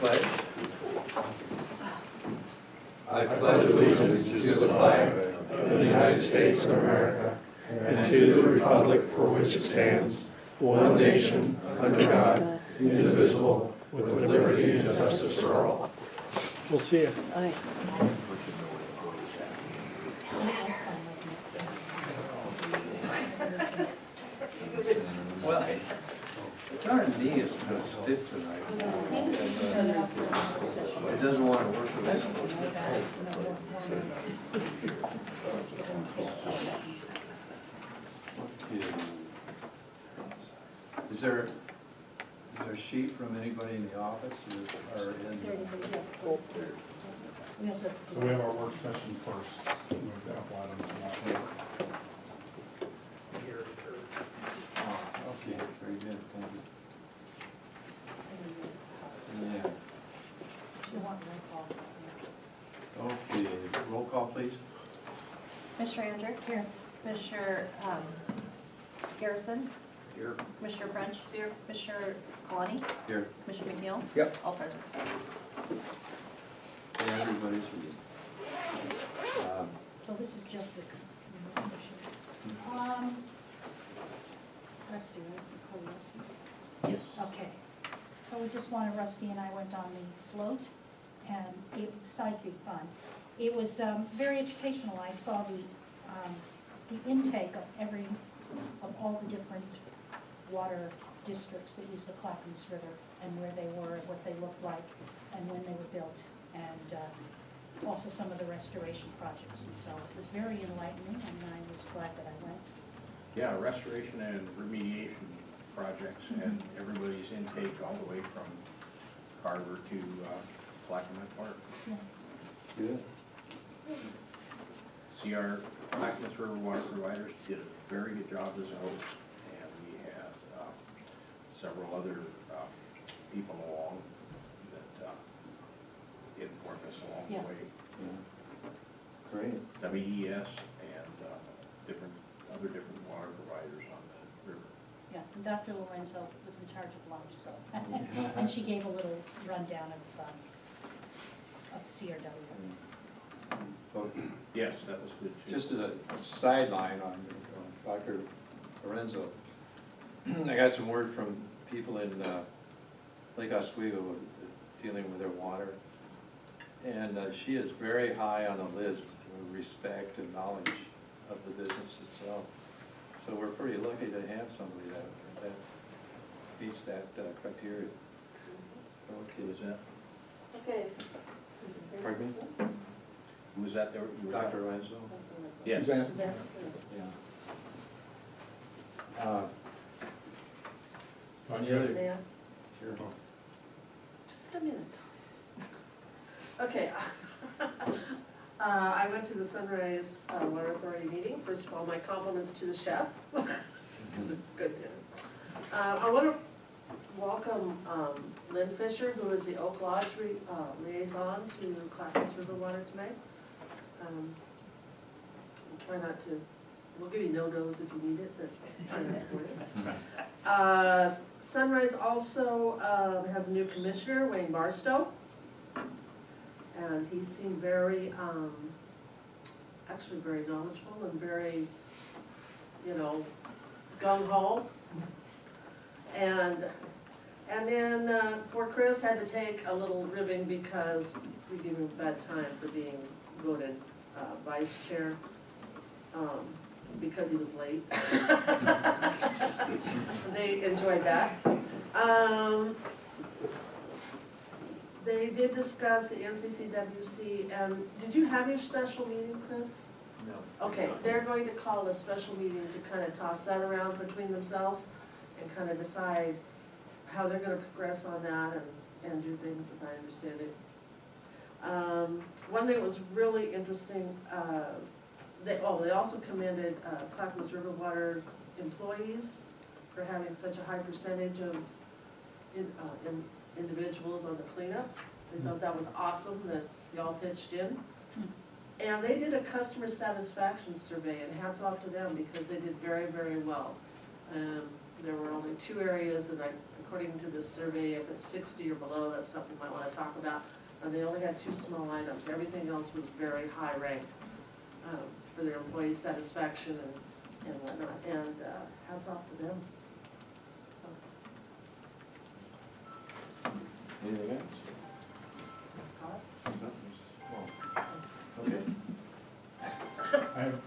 pledge. I pledge allegiance to the flag of the United States of America and to the republic for which it stands, one nation, under God, indivisible, with liberty and justice for all. We'll see you. Well, darn knee is kind of stiff tonight. It doesn't want to work for this. Is there a sheet from anybody in the office or in? So we have our work session first. We have a couple items on that. Okay, very good, thank you. Yeah. Okay, roll call, please. Commissioner Andrew? Here. Commissioner Garrison? Here. Commissioner French? Here. Commissioner Kalani? Here. Commissioner McNeil? Yep. All present. Yeah, everybody's here. So this is just the conditions. Rusty, right? You call you Rusty? Yes. Okay. So we just wanted, Rusty and I went on the float, and it, besides being fun, it was very educational. I saw the intake of all the different water districts that use the Clackamas River, and where they were, what they looked like, and when they were built, and also some of the restoration projects. And so it was very enlightening, and I was glad that I went. Yeah, restoration and remediation projects, and everybody's intake all the way from Carver to Clackamas Park. Yeah. Good. See, our Clackamas River water providers did a very good job as a host, and we had several other people along that informed us along Yeah. the way. Yeah. Great. WES and other different water providers on the river. Yeah, and Dr. Lorenzo was in charge of lunch, so, and she gave a little rundown of CRW. Okay. Yes, that was good too. Just as a sideline on Dr. Lorenzo, I got some word from people in Lake Oswego dealing with their water. And she is very high on the list for respect and knowledge of the business itself. So we're pretty lucky to have somebody that meets that criteria. Who was that? Okay. Pardon me? Who was that there? You were Dr. Lorenzo? Yes. Yeah. So Any other? May I? Sure. Just a minute. Okay. I went to the Sunrise Water Authority meeting. First of all, my compliments to the chef. It was a good dinner. I want to welcome Lynn Fisher, who is the Oak Lodge liaison to Clackamas River Water tonight. Try not to, we'll give you no-nos if you need it, but try not to. Sunrise also has a new commissioner, Wayne Barstow. And he seemed very, actually very knowledgeable and very, gung-ho. And then poor Chris had to take a little ribbing because we gave him a bad time for being voted vice chair because he was late. They enjoyed that. They did discuss the NCCWC, and did you have your special meeting, Chris? No. Okay, they're going to call a special meeting to kind of toss that around between themselves and kind of decide how they're going to progress on that and do things as I understand it. One thing that was really interesting, they also commended Clackamas River Water employees for having such a high percentage of individuals on the cleanup. They thought that was awesome that y'all pitched in. And they did a customer satisfaction survey, and hats off to them because they did very, very well. There were only 2 areas that I according to this survey, if it's 60 or below, that's something we might want to talk about. And they only had 2 small items. Everything else was very high ranked for their employee satisfaction and whatnot. And hats off to them. Anything else? So, Okay.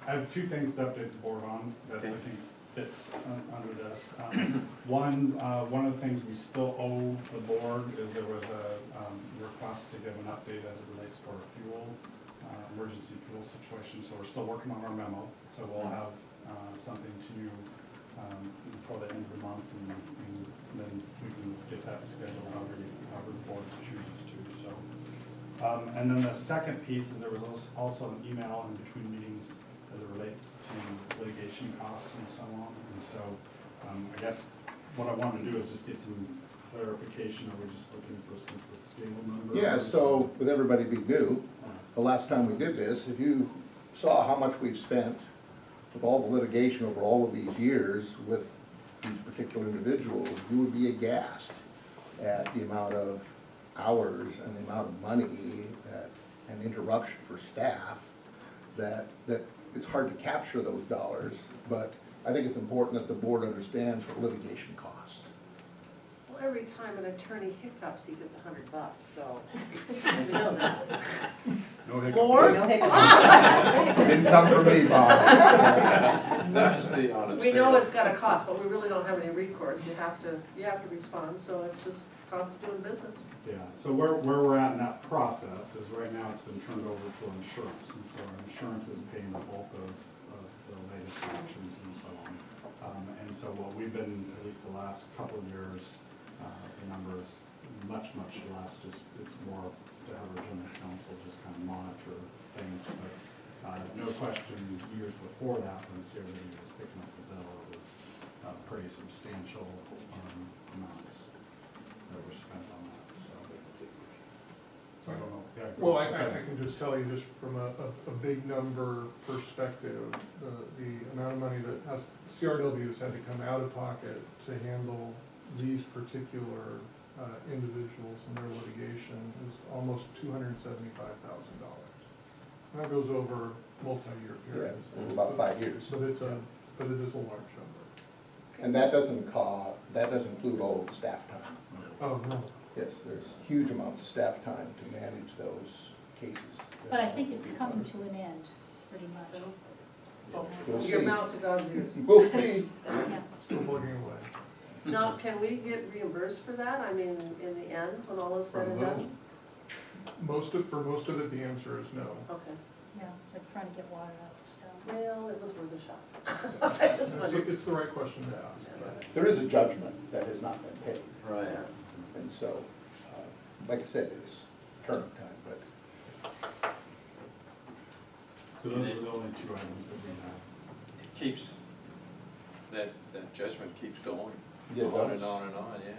I have 2 things to update the board on that I Okay. think fits under this. One of the things we still owe the board is there was a request to give an update as it relates to our fuel, emergency fuel situation. So we're still working on our memo. So we'll have something to you before the end of the month, and then we can get that scheduled however the board chooses to. So. And then the second piece is there was also an email in between meetings as it relates to litigation costs and so on. And so I guess what I wanted to do is just get some clarification. Are we just looking for since the scale number? Yeah, so with everybody being new, the last time we did this, if you saw how much we've spent with all the litigation over all of these years with these particular individuals, you would be aghast at the amount of hours and the amount of money and interruption for staff that it's hard to capture those dollars. But I think it's important that the board understands what litigation costs. well, every time an attorney hiccups, he gets $100, so we know that. No hiccup. More? Didn't come from me, Bob. That must be on a We know sale. it's got a cost, but we really don't have any recourse. You have to respond, so it's just cost of doing business. Yeah, so where we're at in that process is right now it's been turned over to our insurance. And so our insurance is paying the bulk of the latest actions and so on. And so what we've been, at least the last couple of years, the number is much less. Just it's more to have our general counsel just kind of monitor things. But no question, years before that, when CRD was picking up the bill, it was pretty substantial amounts that were spent on that. So I don't know. Yeah, Well, I can just tell you, just from a big number perspective, the amount of money that CRW has had to come out of pocket to handle these particular individuals and their litigation is almost $275,000. And that goes over multi-year Yeah, periods. it was about 5 years. But it is a large number. And that doesn't include all of the staff time. Oh, no. Yes, there's huge amounts of staff time to manage those cases. But I think it's coming to an end, pretty much. We'll Your see. mouth to God's ears. We'll see. Yeah. Still plugging away. Now, can we get reimbursed for that? I mean, in the end, when all is said and done? For most of it, the answer is no. Okay, Yeah, it's like trying to get water out of stone. well, it was worth a shot. I just wondered. It's the right question to ask. but- There is a judgment that has not been paid. Right. And so, like I said, it's turnip time, but those are the only 2 items that we have. It keeps, that judgment keeps going. Yeah, it On does. and on and on, yeah.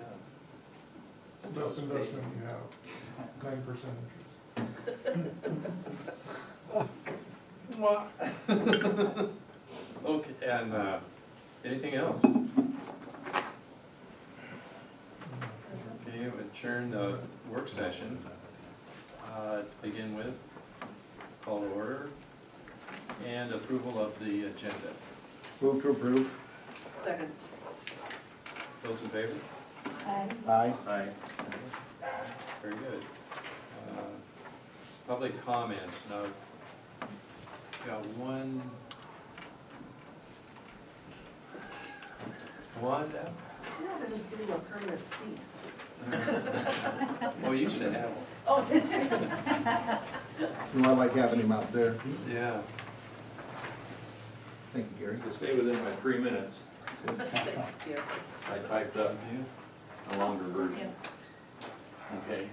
It's the best investment you have, 9% interest. Okay, and anything else? Okay, adjourn the work session. To begin with, call to order, and approval of the agenda. move to approve. Second. Those in favor? Aye. Aye. Very good. Public comments, now, got one. Come on down. You know, they're just getting a permanent seat. Well, you used to have one. Oh, did you? You know, I like having him out there. Yeah. Thank you, Gary. To stay within my 3 minutes, Thanks, Gary. I typed up a longer version. Okay.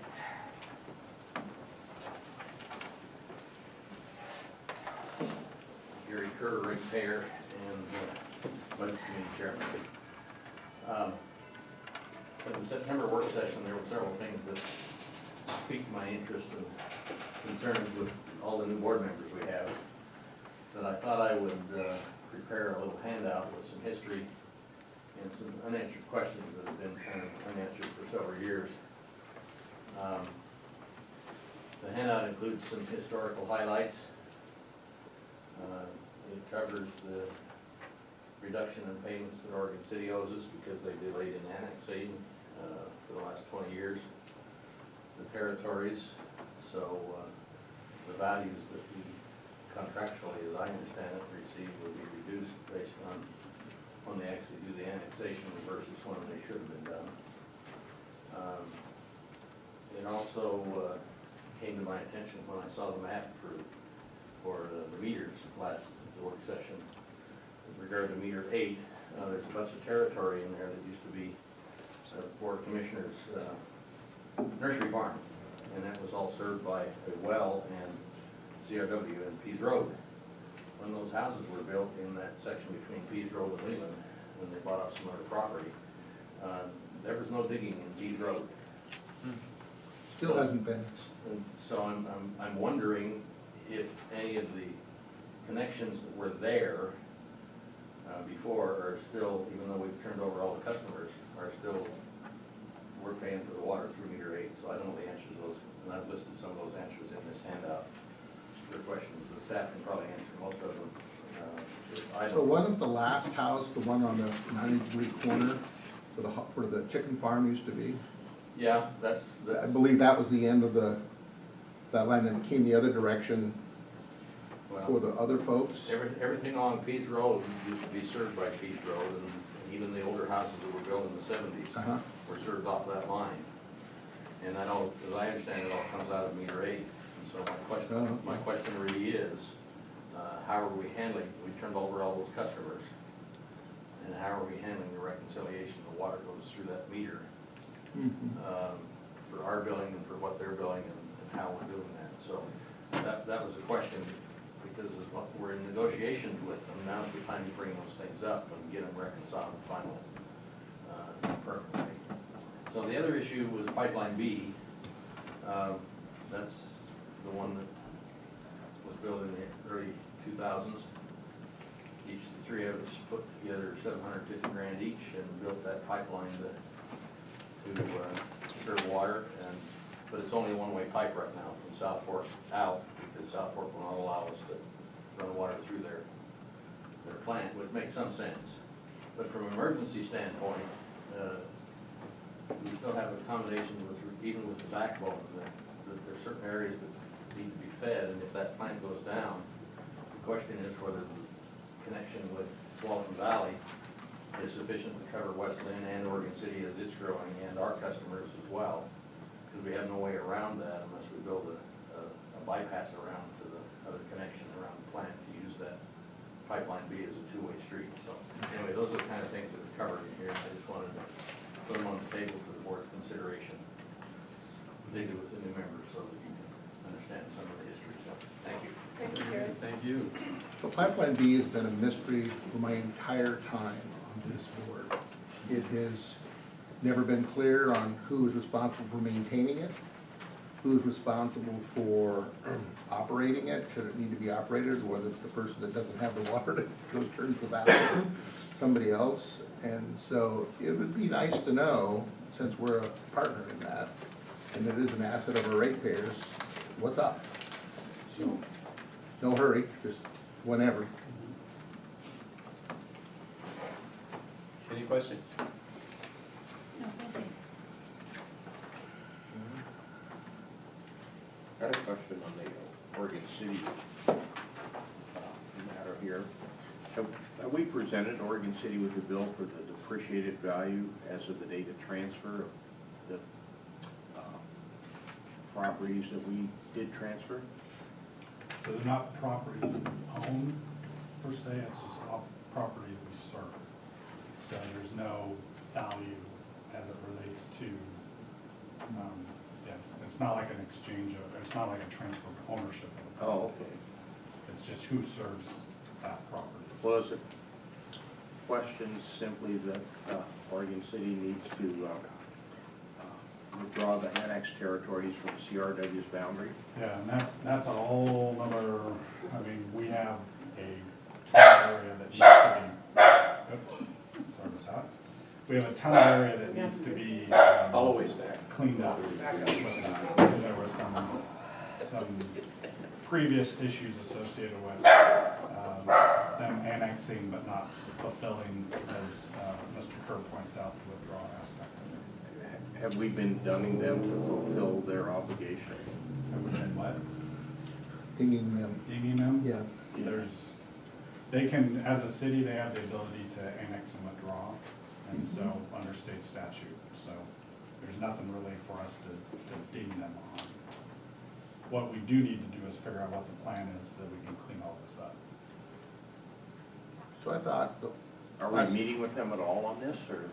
Gary Kerr, ratepayer, and Budget Committee Chairman. At the September work session, there were several things that piqued my interest and concerns with all the new board members we have, that I thought I would prepare a little handout with some history and some unanswered questions that have been kind of unanswered for several years. The handout includes some historical highlights. It covers the reduction in payments that Oregon City owes us because they delayed in annexing for the last 20 years the territories. So the values that we contractually, as I understand it, receive will be reduced based on when they actually do the annexation versus when they should have been done. It also came to my attention when I saw the map for the meters last work session. With regard to meter 8, there's a bunch of territory in there that used to be Board of Commissioners nursery farm, and that was all served by a well and CRW and Pease Road. When those houses were built in that section between Pease Road and Leland, when they bought up some other property, there was no digging in Pease Road. Still hasn't been. So I'm wondering if any of the connections that were there before are still, even though we've turned over all the customers, are still, we're paying for the water through meter 8. So I don't know the answers to those, and I've listed some of those answers in this handout. Their questions, the staff can probably answer most of them. So wasn't the last house the one on the 90-degree corner where the chicken farm used to be? Yeah, I that's believe that was the end of that line, and it came the other direction for the other folks. everything on Pease Road used to be served by Pease Road, and even the older houses that were built in the 70s were served off that line. And I know, as I understand it, all comes out of meter 8. And so my question really is, how are we handling? We turned over all those customers, and how are we handling the reconciliation? The water goes through that meter for our billing and for what they're billing, and how we're doing that. So that was a question, because we're in negotiations with them. Now's the time to bring those things up and get them reconciled finally permanently. So the other issue was pipeline B. That's the one that was built in the early 2000s. The three of us put together $750 grand each and built that pipeline to serve water. But it's only a one-way pipe right now from South Fork out, because South Fork will not allow us to run water through their plant, which makes some sense. But from an emergency standpoint, we still have accommodation even with the backbone, that there's certain areas that need to be fed, and if that plant goes down, the question is whether the connection with Walton Valley is sufficient to cover West Lynn and Oregon City as it's growing, and our customers as well, because we have no way around that unless we build a bypass around to the other connection around the plant to use that pipeline B as a two-way street. So anyway, those are the kind of things that are covered in here. I just wanted to put them on the table for the board's consideration, particularly with the new members, so that you can understand some of the history. So thank you. Thank you, Gary. Thank you. So pipeline B has been a mystery for my entire time on this board. It has never been clear on who is responsible for maintaining it, who's responsible for operating it, should it need to be operated, or whether it's the person that doesn't have the water that goes turns the valve, somebody else. And so it would be nice to know, since we're a partner in that, and it is an asset of our ratepayers, what's up. So, no hurry, just whenever. Any questions? No, thank you. I had a question on the Oregon City matter here. Have we presented Oregon City with a bill for the depreciated value as of the date of transfer of the properties that we did transfer? So they're not properties owned per se, it's just property we serve. So there's no value as it relates to, yeah, it's not like an exchange of, it's not like a transfer of ownership of the property. Oh, okay. It's just who serves that property. Well, is it question simply that Oregon City needs to withdraw the annexed territories from CRW's boundary? Yeah, and that's a whole other, I mean, we have a area that needs to be, oops, sorry about that. we have a ton of area that needs to be Always back. cleaned up. Because there was some previous issues associated with them annexing but not fulfilling, as Mr. Kerr points out, the withdrawal aspect of it. Have we been dunning them to fulfill their obligation? Have we been what? Dinging them, Dinging them? yeah. They can, as a city, they have the ability to annex and withdraw, and so, under state statute, so there's nothing really for us to ding them on. What we do need to do is figure out what the plan is so that we can clean all this up. So I thought, Are we meeting with them at all on this, or?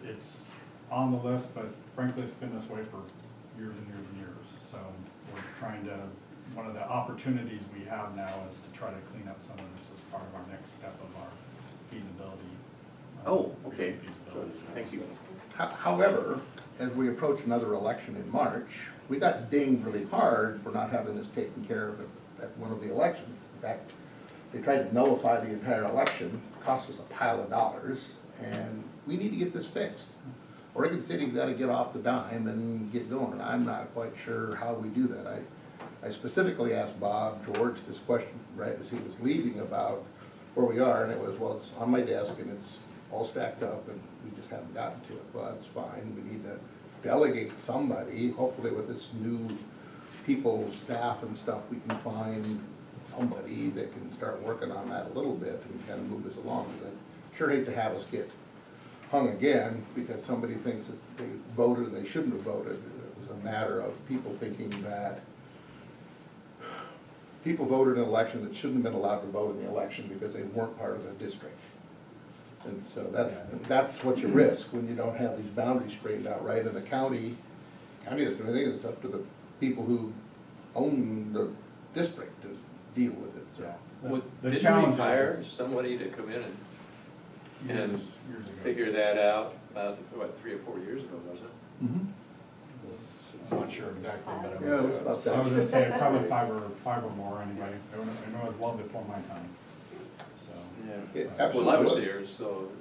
It's on the list, but frankly, it's been this way for years and years and years, so we're trying to, one of the opportunities we have now is to try to clean up some of this as part of our next step of our feasibility. Oh, okay, recent so, feasibility study. thank you. however, as we approach another election in March, we got dinged really hard for not having this taken care of at one of the elections. In fact, they tried to nullify the entire election, cost us a pile of dollars, and we need to get this fixed. Oregon City's gotta get off the dime and get going, and I'm not quite sure how we do that. I specifically asked Bob George this question right as he was leaving about where we are, and it was, well, it's on my desk and it's all stacked up and we just haven't gotten to it. Well, that's fine, we need to delegate somebody, hopefully with this new people, staff and stuff, we can find somebody that can start working on that a little bit and kind of move this along. Because I sure hate to have us get hung again because somebody thinks that they voted and they shouldn't have voted. It was a matter of people thinking that people voted in an election that shouldn't have been allowed to vote in the election because they weren't part of the district. And so that's what you risk when you don't have these boundaries straightened out right. And the county doesn't do anything, it's up to the people who own the district to deal with it, so. The Didn't we challenge hire is somebody to come in and years ago. figure that out, what, 3 or 4 years ago, wasn't it? I'm not sure exactly, but it Yeah, it was was, about that. I was gonna say probably five or more anyway. I know it was well before my time, so. Yeah. It Well, I absolutely was was. here, so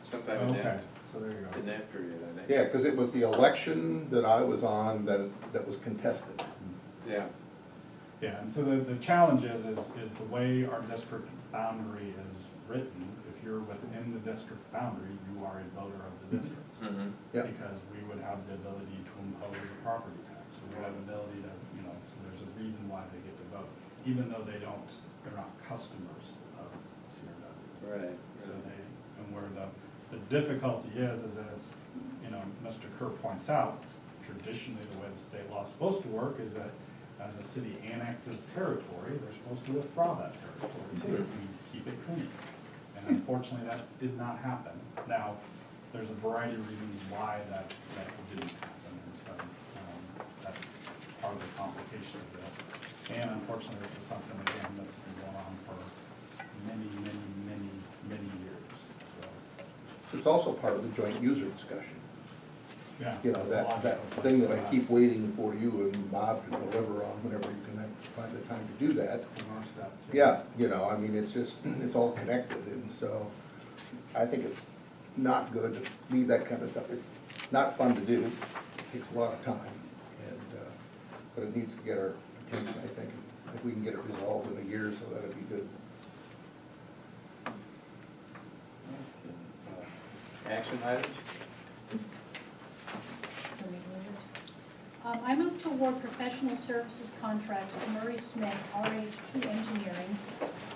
sometime in Okay, that, so there you go. in that period, I think. Yeah, because it was the election that I was on that was contested. Yeah. Yeah, and so the challenge is the way our district boundary is written, if you're within the district boundary, you are a voter of the district. Mm-hmm. Yeah. Because we would have the ability to impose a property tax, so we have the ability to, so there's a reason why they get to vote, even though they're not customers of CRW. Right. So they, and where the difficulty is as, Mr. Kerr points out, traditionally, the way the state law is supposed to work is that as a city annexes territory, they're supposed to withdraw that territory too, and keep it clean. And unfortunately, that did not happen. Now, there's a variety of reasons why that didn't happen, and so that's part of the complication of this. And unfortunately, this is something, again, that's been going on for many years, so. So it's also part of the joint user discussion. Yeah. That thing that I keep waiting for you and Bob to deliver on whenever you can find the time to do that. Yeah, I mean, it's just, it's all connected, and so I think it's not good to leave that kind of stuff. It's not fun to do, it takes a lot of time, and, but it needs to get our attention, I think. If we can get it resolved in a year or so, that'd be good. Action items? I move to award professional services contracts to Murray Smith, RH2 Engineering,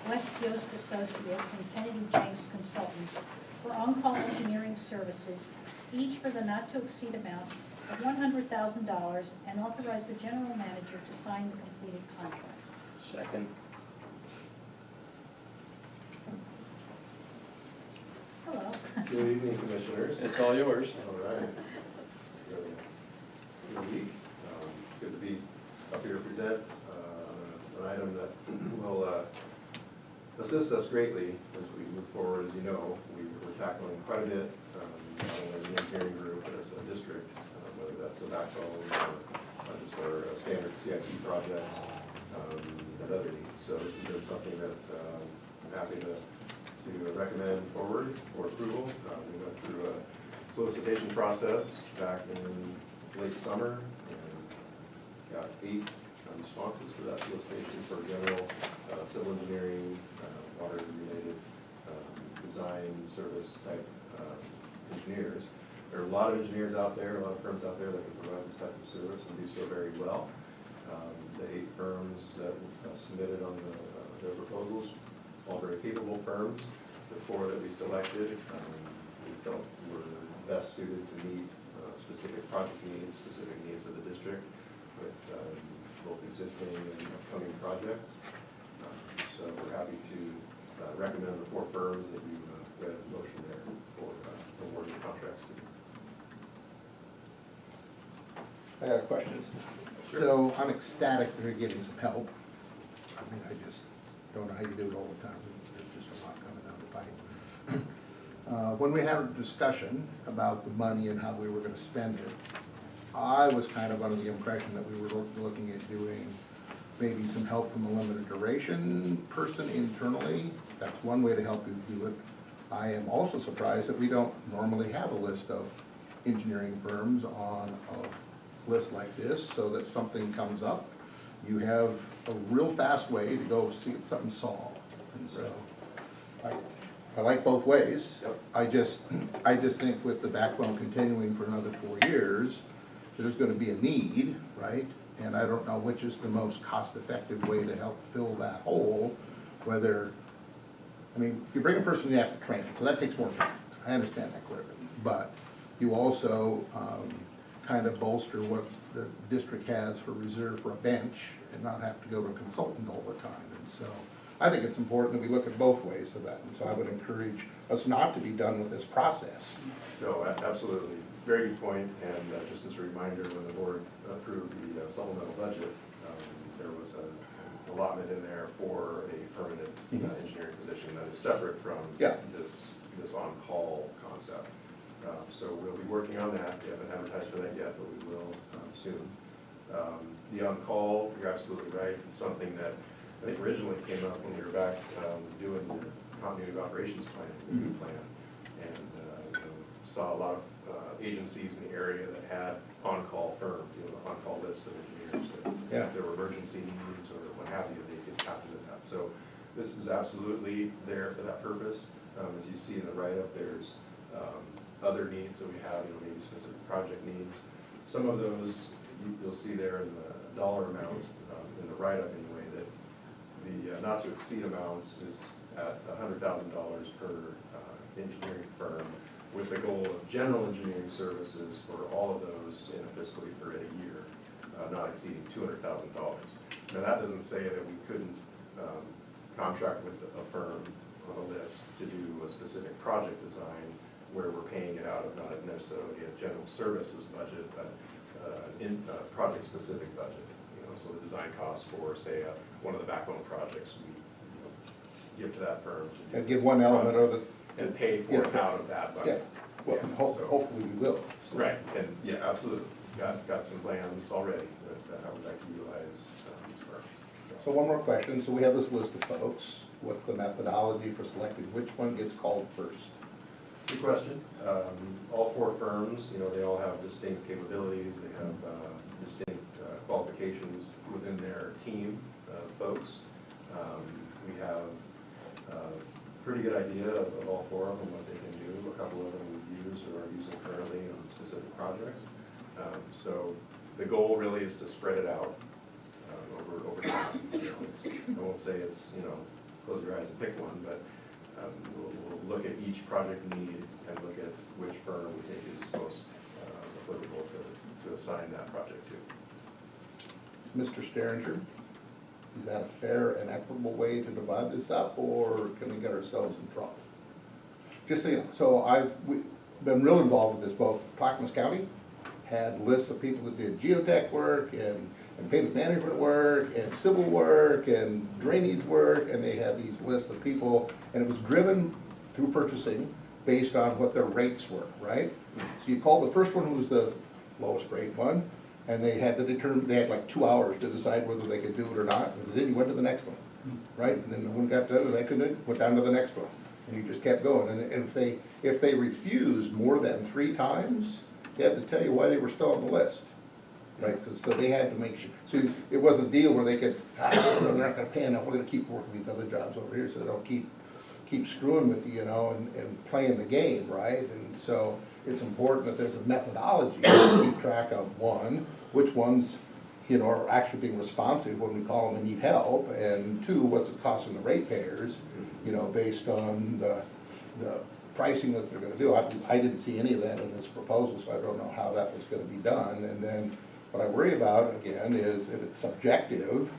West Yost Associates, and Kennedy Jenks Consultants for on-call engineering services, each for the not-to-exceed amount of $100,000, and authorize the general manager to sign the completed contracts. Second. Hello. Good evening, Commissioners. It's all yours. All right. Good week. Good to be up here to present an item that will assist us greatly as we move forward. As you know, we're tackling quite a bit, not only the engineering group, but as a district, whether that's a backbone or just our standard CIP projects and other needs. So this has been something that I'm happy to to recommend forward for approval. We went through a solicitation process back in late summer and got 8 responses to that solicitation for general civil engineering, water-related design service type engineers. There are a lot of engineers out there, a lot of firms out there that can provide this type of service and do so very well. The 8 firms that submitted on their proposals, all very capable firms. The 4 that we selected, we felt were best suited to meet specific project needs, specific needs of the district with both existing and upcoming projects. So we're happy to recommend the 4 firms that you read in motion there for awarding contracts to. I got questions. Sure. So I'm ecstatic that you're getting some help. I mean, I just don't know how you do it all the time. There's just a lot coming down the pipe. When we had a discussion about the money and how we were gonna spend it, I was kind of under the impression that we were looking at doing maybe some help from a limited duration person internally. That's one way to help you do it. I am also surprised that we don't normally have a list of engineering firms on a list like this, so that something comes up, you have a real fast way to go see something solved. And so, I like both ways. Yep. I just think with the backbone continuing for another 4 years, there's gonna be a need, right? And I don't know which is the most cost-effective way to help fill that hole, whether, I mean, if you bring a person, you have to train them, so that takes more time. I understand that clearly. But you also kind of bolster what the district has for reserve for a bench and not have to go to a consultant all the time. And so I think it's important that we look at both ways of that. And so I would encourage us not to be done with this process. No, absolutely. Very good point. And just as a reminder, when the board approved the supplemental budget, there was an allotment in there for a permanent engineering position that is separate from this on-call concept. So we'll be working on that. We haven't advertised for that yet, but we will soon. The on-call, you're absolutely right. It's something that I think originally came up when we were back doing the continuity of operations plan, and saw a lot of agencies in the area that had on-call firms, the on-call list of engineers. That if there were emergency needs or what have you, they could tap into that. So this is absolutely there for that purpose. As you see in the write-up, there's other needs that we have, maybe specific project needs. Some of those you'll see there in the dollar amounts in the write-up anyway, that the not to exceed amounts is at $100,000 per engineering firm, with the goal of general engineering services for all of those in a fiscal year for a year, not exceeding $200,000. Now that doesn't say that we couldn't contract with a firm on a list to do a specific project design where we're paying it out of not necessarily a general services budget, but in project-specific budget. So the design costs for, say, one of the backbone projects, we give to that firm. And give one element of it. And pay for it out of that budget. Yeah, well, hopefully we will. So. Right, and yeah, absolutely. Got some plans already that I would like to utilize these firms. So one more question. So we have this list of folks. What's the methodology for selecting which one gets called first? Good question. All 4 firms, they all have distinct capabilities. They have distinct qualifications within their team of folks. We have a pretty good idea of all 4 of them, what they can do. A couple of them we've used or are using currently on specific projects. So the goal really is to spread it out over time. I won't say it's, close your eyes and pick one, but we'll look at each project need and look at which firm we think is most applicable to assign that project to. Mr. Sterringer, is that a fair and equitable way to divide this up, or can we get ourselves in trouble? Just so you know, so we've been real involved with this. Both Clackamas County had lists of people that did geotech work and pavement management work and civil work and drainage work, and they had these lists of people, and it was driven through purchasing based on what their rates were, right? So you call the first one, who was the lowest rate one, and they had to determine, they had like 2 hours to decide whether they could do it or not. If they didn't, you went to the next one, right? And then the one got done, and they couldn't, went down to the next one. And you just kept going, and if they refused more than 3 times, they had to tell you why they were still on the list. Right, 'cause so they had to make sure, see, it wasn't a deal where they could, they're not gonna pay enough, we're gonna keep working these other jobs over here, so they don't keep screwing with you, and playing the game, right? And so it's important that there's a methodology to keep track of, one, which ones, are actually being responsive when we call them and need help, and 2, what's it costing the ratepayers, based on the pricing that they're gonna do. I didn't see any of that in this proposal, so I don't know how that was gonna be done. And then what I worry about, again, is if it's subjective,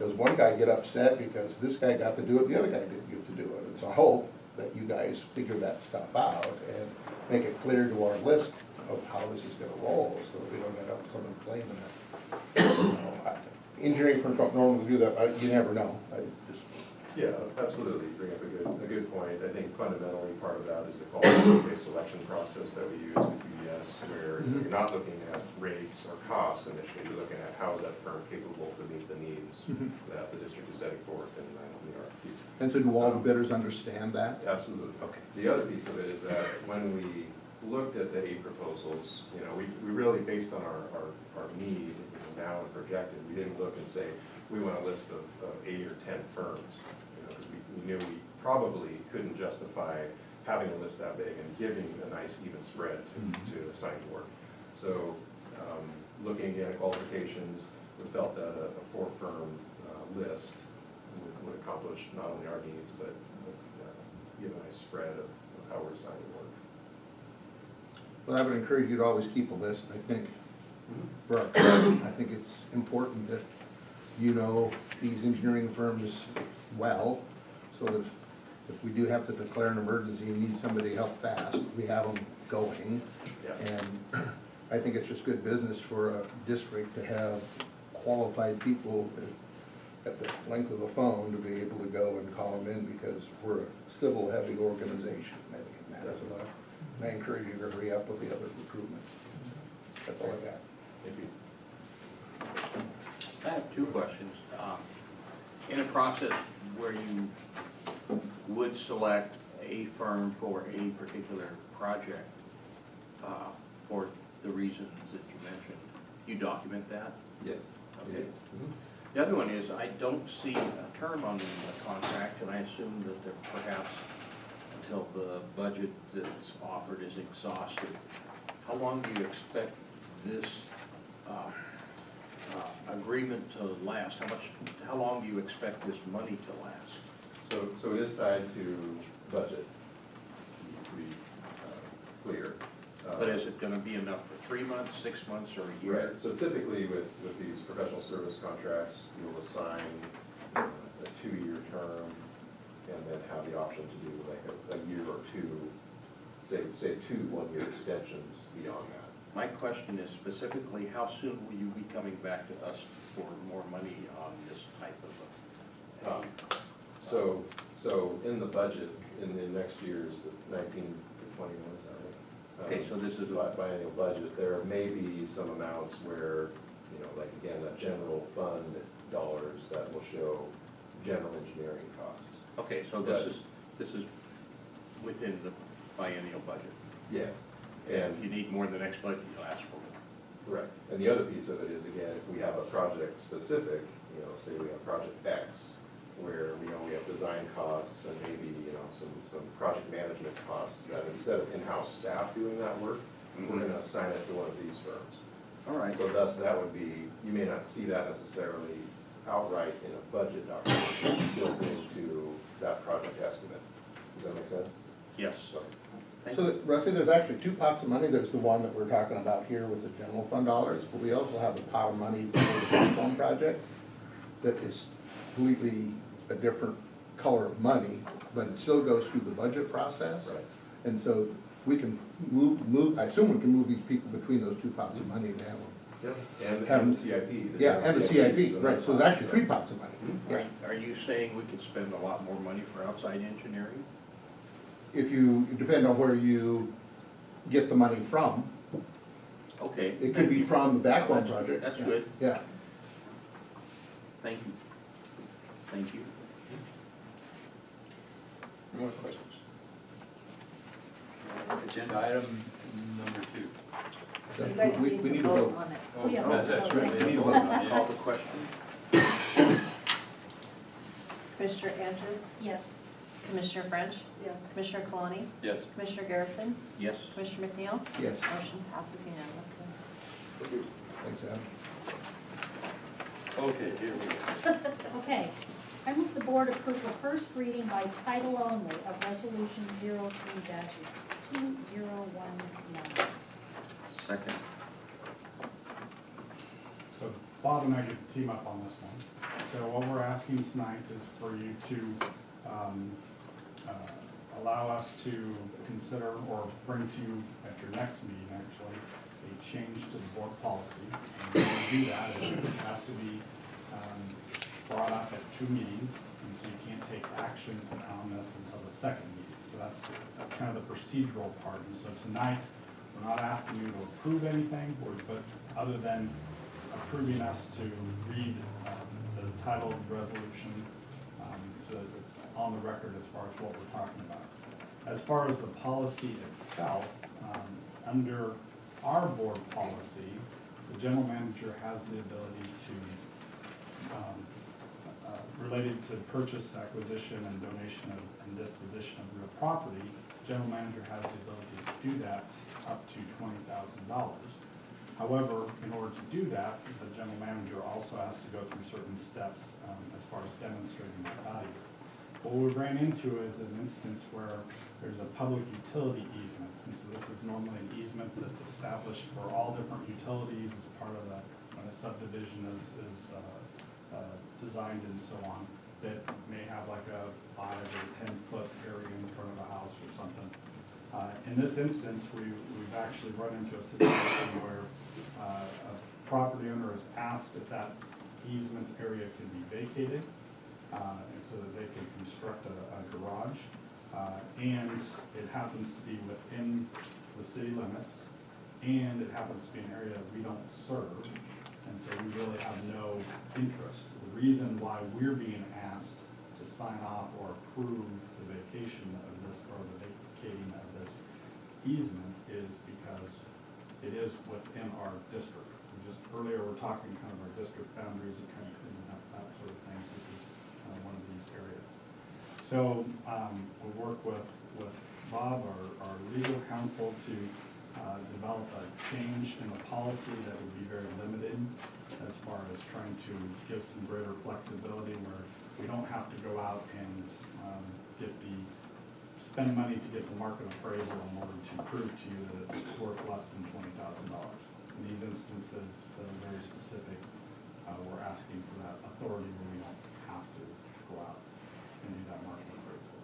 does one guy get upset because this guy got to do it and the other guy didn't get to do it? And so I hope that you guys figure that stuff out and make it clear to our list of how this is gonna roll, so that we don't end up with someone claiming that. Engineering firms don't normally do that, but you never know. Yeah, absolutely, you bring up a good point. I think fundamentally part of that is the qualification-based selection process that we use at QES, where you're not looking at rates or costs initially, you're looking at how is that firm capable to meet the needs that the district is setting forth in the RFP. And so do all the bidders understand that? Absolutely. Okay. The other piece of it is that when we looked at the 8 proposals, we really, based on our need now and projected, we didn't look and say, we want a list of 8 or 10 firms. Because we knew we probably couldn't justify having a list that big and giving a nice even spread to assign work. So looking again at qualifications, we felt that a 4-firm list would accomplish not only our needs, but give a nice spread of how we're assigning work. Well, I would encourage you to always keep a list. I think, I think it's important that these engineering firms well, so that if we do have to declare an emergency and need somebody to help fast, we have them going. Yeah. And I think it's just good business for a district to have qualified people at the length of the phone to be able to go and call them in, because we're a civil-heavy organization. I think it matters a lot. And I encourage you to hurry up with the other recruitment. That's all I got. Thank you. I have 2 questions. In a process where you would select a firm for a particular project, for the reasons that you mentioned, you document that? Yes. Okay. The other one is, I don't see a term on the contract, and I assume that there perhaps until the budget that's offered is exhausted. How long do you expect this agreement to last? How long do you expect this money to last? So it is tied to budget, to be clear. But is it gonna be enough for 3 months, 6 months, or a year? Right, so typically with these professional service contracts, you'll assign a 2-year term and then have the option to do like a year or 2, say 2 1-year extensions beyond that. My question is specifically, how soon will you be coming back to us for more money on this type of So in the budget, in next year's 19 to 21, is that right? Okay, so this is biennial budget, there may be some amounts where, like again, that general fund dollars that will show general engineering costs. Okay, so this is within the biennial budget. Yes. And if you need more in the next budget, you'll ask for more. Right, and the other piece of it is, again, if we have a project specific, say we have project X, where we have design costs and maybe, some project management costs, that instead of in-house staff doing that work, we're gonna assign it to one of these firms. All right. So thus, that would be, you may not see that necessarily outright in a budget document, built into that project estimate. Does that make sense? Yes. Thank So, you. Rusty, there's actually 2 pots of money. There's the one that we're talking about here with the general fund dollars, but we also have a pot of money for the platform project that is completely a different color of money, but it still goes through the budget process. Right. And so we can move, I assume we can move these people between those 2 pots of money and have them. And Have- the CIP. Yeah, and the CIP, is right, so there's actually 3 pots of money. Yeah. Are you saying we could spend a lot more money for outside engineering? If you, it depends on where you get the money from. Okay. It could be from the backbone That's- project. That's Yeah. good. Yeah. Thank you. Thank you. Any more questions? Agenda item number 2. You guys We need need to to vote vote. on it. Oh, yeah. That's right. We need to vote on it. Call the question. Commissioner Andrew, Yes. Commissioner French, Yes. Commissioner Coloni, Yes. Commissioner Garrison, Yes. Commissioner McNeil. Yes. Motion passes unanimously. Thanks, Adam. Okay, here we go. Okay. I move the board approve the first reading by title only of Resolution 03-2019. Second. So Bob and I get to team up on this one. So what we're asking tonight is for you to allow us to consider or bring to you at your next meeting, actually, a change to the board policy. And when we do that, it has to be brought up at 2 meetings, and so you can't take action on this until the second meeting. So that's kind of the procedural part. And so tonight, we're not asking you to approve anything, but other than approving us to read the title of the resolution, so that it's on the record as far as what we're talking about. As far as the policy itself, under our board policy, the general manager has the ability to, related to purchase, acquisition, and donation and disposition of real property, the general manager has the ability to do that up to $20,000. However, in order to do that, the general manager also has to go through certain steps as far as demonstrating that value. What we ran into is an instance where there's a public utility easement. And so this is normally an easement that's established for all different utilities as part of when a subdivision is designed and so on, that may have like a 5 or 10-foot area in front of a house or something. In this instance, we've actually run into a situation where a property owner is asked if that easement area can be vacated, and so that they can construct a garage. And it happens to be within the city limits, and it happens to be an area that we don't serve, and so we really have no interest. The reason why we're being asked to sign off or approve the vacation of this, or the vacating of this easement, is because it is within our district. Earlier, we're talking kind of our district boundaries and kind of cleaning up that sort of things. This is one of these areas. So we'll work with Bob, our legal counsel, to develop a change in the policy that would be very limited as far as trying to give some greater flexibility, where we don't have to go out and spend money to get the market appraisal in order to prove to you that it's worth less than $20,000. In these instances that are very specific, we're asking for that authority where we don't have to go out and do that market appraisal.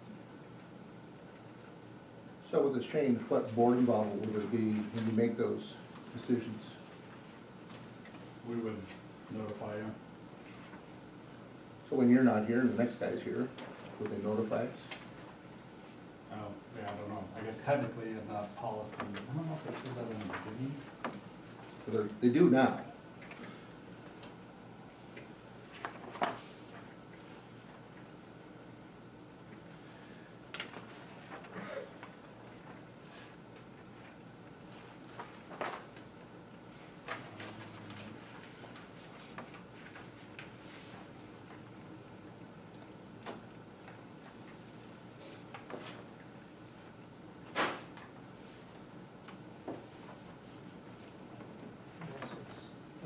So with this change, what board involvement would there be when you make those decisions? We would notify you. So when you're not here and the next guy's here, would they notify us? Yeah, I don't know. I guess technically in that policy, I don't know if it says that in the beginning. They do now.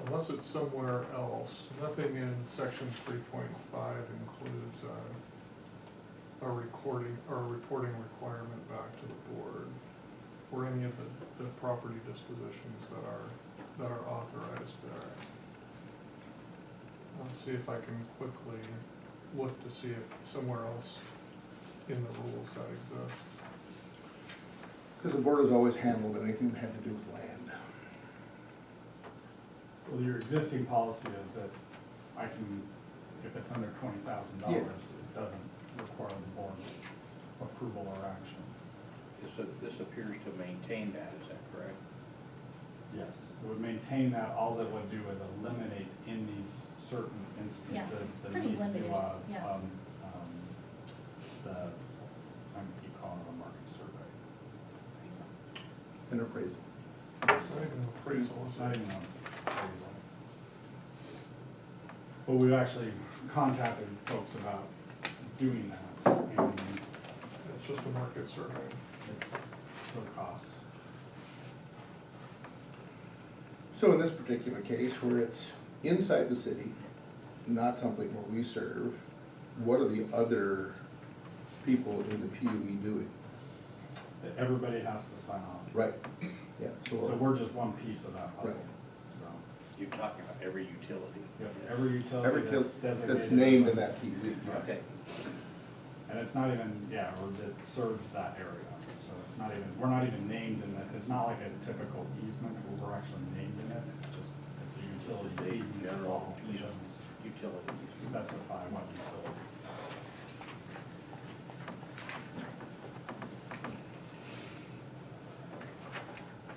Unless it's somewhere else, nothing in section 3.5 includes a reporting requirement back to the board for any of the property dispositions that are authorized there. I'll see if I can quickly look to see if somewhere else in the rules that exists. Because the board has always handled anything that had to do with land. Well, your existing policy is that I can, if it's under $20,000, Yeah. it doesn't require the board's approval or action. This appears to maintain that, is that correct? Yes, it would maintain that. All it would do is eliminate in these certain instances the pretty need to do limited, yeah. I'm keep calling it a market survey. an appraisal. It's not even an appraisal, It's not even an appraisal. But we've actually contacted folks about doing that, and it's just a market survey. it's still costs. So in this particular case, where it's inside the city, not something where we serve, what are the other people in the PUE doing? That everybody has to sign off. Right, yeah, So so, we're just one piece of that puzzle, Right. so. You're talking about every utility. Every utility everything that's designated. that's named in that PUE, yeah. Okay. And it's not even, yeah, or that serves that area, so it's not even, we're not even named in that, it's not like a typical easement where we're actually named in it, it's just, it's a utility They easement. general It doesn't utilities. specify what utility.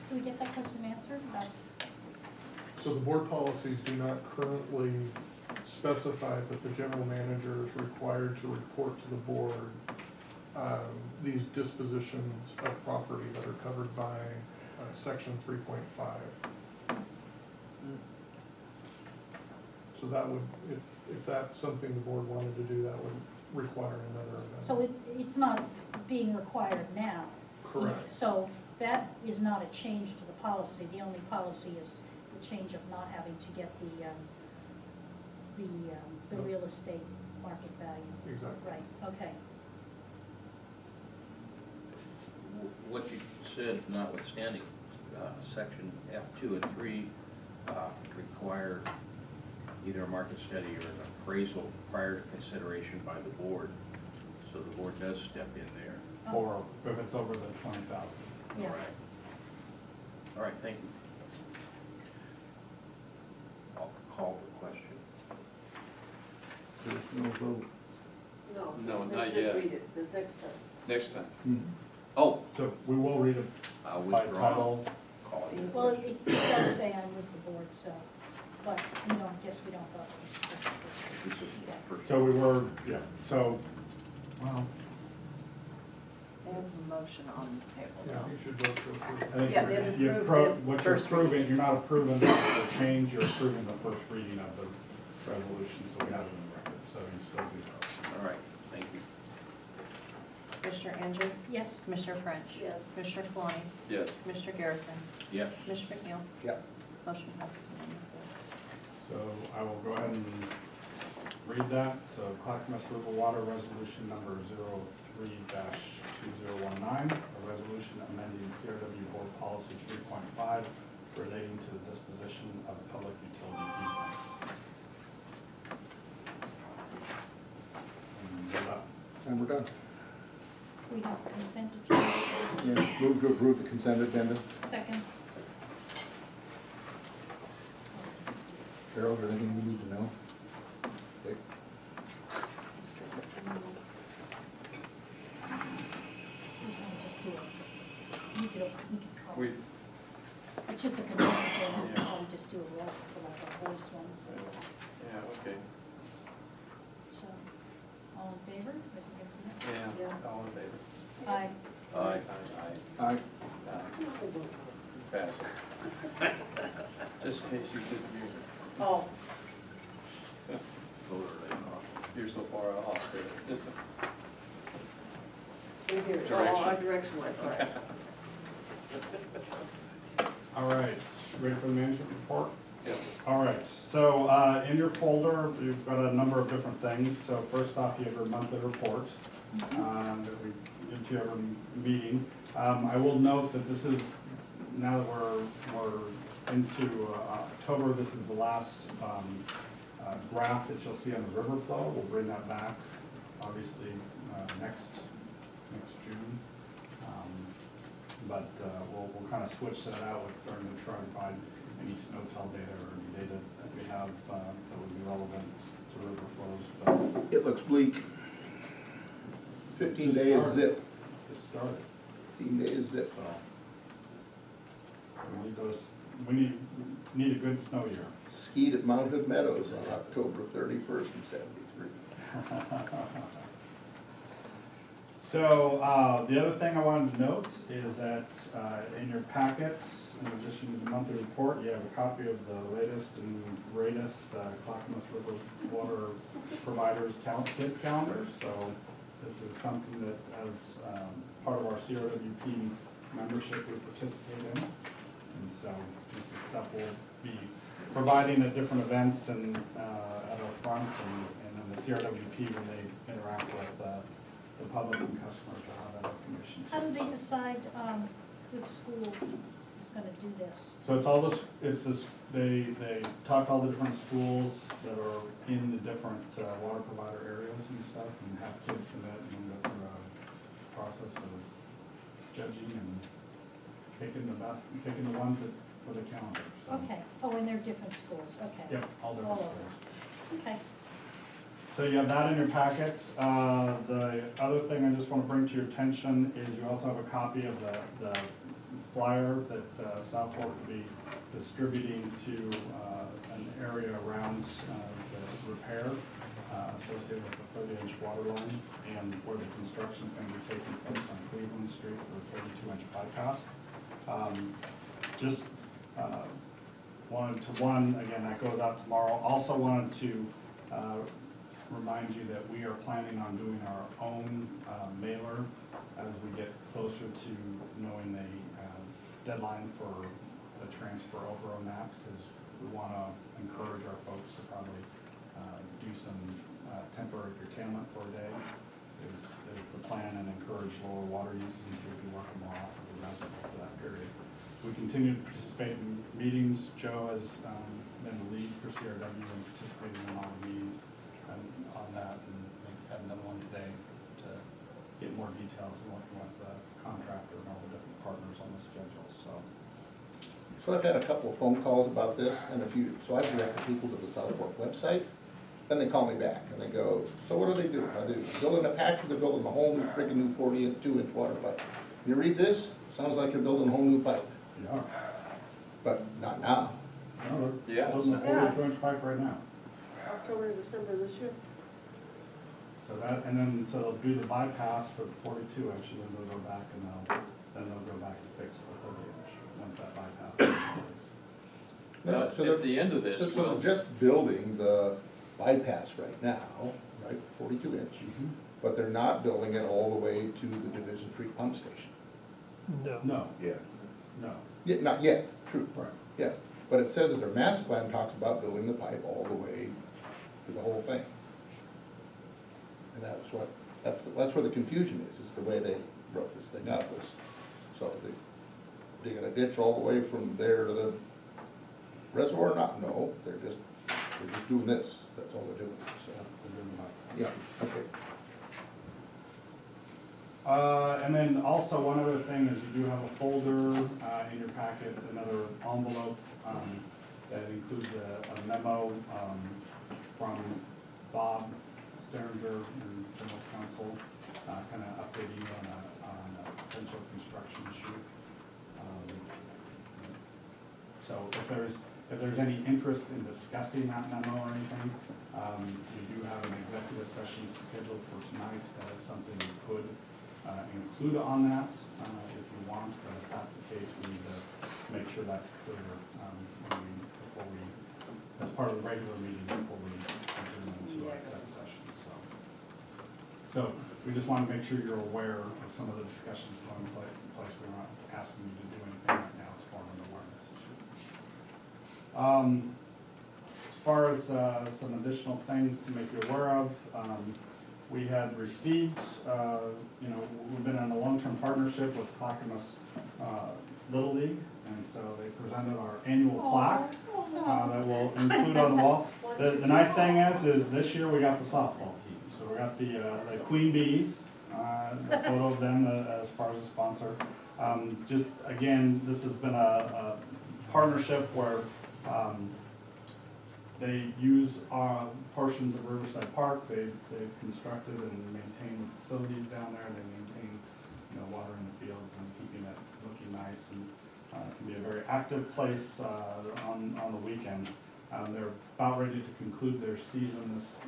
Did we get that question answered about, So the board policies do not currently specify that the general manager is required to report to the board these dispositions of property that are covered by section 3.5. So that would, if that's something the board wanted to do, that would require another so amendment. it's not being required now? Correct. So that is not a change to the policy, the only policy is the change of not having to get the real estate market value. Exactly. Right, okay. What you said notwithstanding, section F2 and 3 require either a market study or an appraisal prior to consideration by the board. So the board does step in there. Or if it's over the 20,000. Yeah. All right. All right, thank you. I'll call the question. There's no vote. No, just not yet. read it the next time. Next time. Mhm. Oh, So we will read it I'll by withdraw. title. Call it the Well, it question. it does say I'm with the board, so, but we don't, guess we don't vote since it's just the first. This is the first- So we were, yeah, so, well, They have a motion on the table Yeah, now. you should vote to I approve. think Yeah, they've you approved what the you're first approving, you're not approving the change, you're approving the first reading of the resolution, so we have it in the record, so you still do that. All right, thank you. Commissioner Andrew? Yes, Commissioner French? Yes. Commissioner Coloni? yes. Commissioner Garrison? Yes. Commissioner McNeil? Yeah, Motion passes unanimously. So I will go ahead and read that. So Clackamas River Water Resolution number 03-2019, a resolution amending CRW Board Policy 3.5 relating to the disposition of public utility easements. And we're done. and we're done. we have consent agenda. Yeah, move to approve the consent agenda. Second. Carol, is there anything you need to know? Okay. We can just do it. You could call. We, It's just a consent agenda, we probably just do a roll for like a voice one. yeah, okay. So, all in favor? Yeah, Yeah. all in favor? Aye. Aye. Aye. Aye. Aye. Pass it. Just in case you didn't use it. Oh, Vote or lay off. You're so far off. in here, Direction. direction wise, all right. All right, ready for the management report? Yeah. All right, so in your folder, you've got a number of different things. So first off, you have your monthly report that we give to you every meeting. I will note that this is, now that we're into October, this is the last graph that you'll see on the river flow. We'll bring that back, obviously, next June. But we'll kind of switch that out with starting to try and find any snow tell data or any data that we have that would be relevant to river flows. But It looks bleak. 15 Just days started. zip, just started, 15 days zip. so we need a good snow year. Skied at Mount Hood Meadows on October 31st in '73. So, the other thing I wanted to note is that, in your packets, in addition to the monthly report, you have a copy of the latest and greatest, Clackamas River Water Providers Kids Calendar. So, this is something that as, part of our CRWP membership we participate in. And so, this is stuff we'll be providing at different events and, at our front and then the CRWP when they interact with, the public and customers will have that information. How do they decide which school is gonna do this? So it's all this, it's this, they talk all the different schools that are in the different water provider areas and stuff, and have kids submit and go through a process of judging and picking the ones that, for the calendar, so. Okay, oh, and they're different schools, okay. Yep, all different All over. schools. Okay, So you have that in your packets. The other thing I just want to bring to your attention is you also have a copy of the flyer that South Fork will be distributing to an area around the repair associated with the 30-inch water line and where the construction is going to be taking place on Cleveland Street for the 32-inch bypass. Just wanted to, again, that goes out tomorrow. Also wanted to remind you that we are planning on doing our own mailer as we get closer to knowing the deadline for the transfer over on that, because we want to encourage our folks to probably do some temporary curtailment for a day is the plan, and encourage lower water usage and be working more off of the reservoir for that period. We continue to participate in meetings. Joe has been the lead for CRW and participating in all the meetings on that, and we have another one today to get more details and working with the contractor and all the different partners on the schedule, so. So I've had a couple of phone calls about this, and so I've directed people to the South Fork website, then they call me back, and they go, so what do? Are they building a patch, or they're building a whole new friggin' new 42-inch water pipe? You read this, sounds like you're building a whole new pipe, Yeah. but not now. No, Yeah. they're building a 42-inch pipe right now. October, December this year. So that, and then, so they'll do the bypass for the 42-inch, and then they'll go back and they'll go back and fix the 30-inch, once that bypass is in place. No, so At the end of this, So they're just building the bypass right now, right, 42-inch, but they're not building it all the way to the Division Street pump station. No, Yeah. no, Yeah, not yet, true, right. yeah, but it says that their master plan talks about building the pipe all the way to the whole thing. And that's where the confusion is the way they wrote this thing up, was, so they're gonna ditch all the way from there to the reservoir? Not, no, they're just doing this, that's all they're doing, so, They're doing the bypass. yeah, okay. And then also one other thing is you do have a folder in your packet, another envelope that includes a memo from Bob Sterringer and General Counsel, kind of updating you on a potential construction shoot. So if there's any interest in discussing that memo or anything, we do have an executive session scheduled for tonight. That is something you could include on that if you want, but if that's the case, we need to make sure that's clear before we, as part of the regular meeting, before we enter into our executive session. So we just want to make sure you're aware of some of the discussions going place. We're not asking you to do anything right now. It's more of an awareness issue. As far as some additional things to make you aware of, we had received, we've been in a long-term partnership with Clackamas Little League, and so they presented our annual plaque that will include on the wall. The nice thing is this year we got the softball team. So we got the Queen Bees, the photo of them as far as a sponsor. Just again, this has been a partnership where they use portions of Riverside Park. They've constructed and maintained the facilities down there. They maintain, watering the fields and keeping it looking nice, and it can be a very active place on the weekends. They're about ready to conclude their season this